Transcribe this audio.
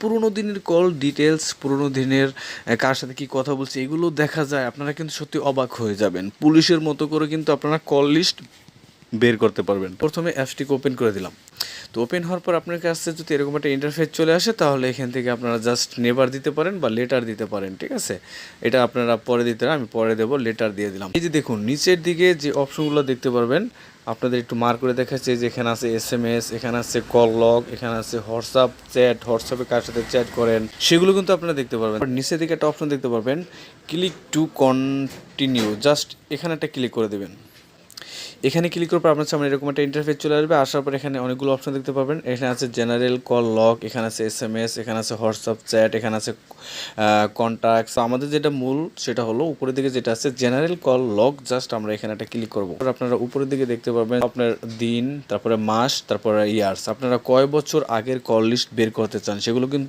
পুরোনো দিনের call details, পুরোনো দিনের কার সাথে কী কথা বলছে এগুলো দেখা যায়। আপনারা কিন্তু সত্যি অবাক হয়ে যাবেন। পুলিশের মতো করে কিন্তু আপনারা কল লিস্ট বের করতে পারবেন। প্রথমে অ্যাপসটিকে ওপেন করে দিলাম। তো ওপেন হওয়ার পর আপনার কাছে যদি এরকম একটা ইন্টারফেস চলে আসে, তাহলে এখান থেকে আপনারা জাস্ট নেভার দিতে পারেন বা লেটার দিতে পারেন, ঠিক আছে? এটা আপনারা পরে দিতে পারেন, আমি পরে দেবো, লেটার দিয়ে দিলাম। এই যে দেখুন নিচের দিকে যে অপশনগুলো দেখতে পারবেন, আপনাদের একটু মার্ক করে দেখাচ্ছে যে এখানে আছে SMS, এখানে আছে কল লগ, এখানে আছে হোয়াটসঅ্যাপ চ্যাট, হোয়াটসঅ্যাপে কার সাথে চ্যাট করেন সেগুলো কিন্তু আপনারা দেখতে পারবেন। নিচের দিকে একটা অপশন দেখতে পারবেন, ক্লিক টু কন্টিনিউ, জাস্ট এখানে একটা ক্লিক করে দেবেন। এখানে ক্লিক করার পর আপনার সামনে এরকম একটা ইন্টারফেস চলে আসবে। আসার পর এখানে অনেকগুলো অপশন দেখতে পাবেন। এখানে আছে জেনারেল কল লগ, এখানে আছে SMS, এখানে আছে হোয়াটসঅ্যাপ চ্যাট, এখানে আছে কন্ট্যাক্টস। আমাদের যেটা মূল সেটা হলো উপরের দিকে যেটা আছে জেনারেল কল লগ, জাস্ট আমরা এখানে একটা ক্লিক করব। আপনারা উপরের দিকে দেখতে পাবেন আপনার দিন, তারপরে মাস, তারপরে ইয়ার্স, আপনারা কয় বছর আগের কল লিস্ট বের করতে চান সেগুলো কিন্তু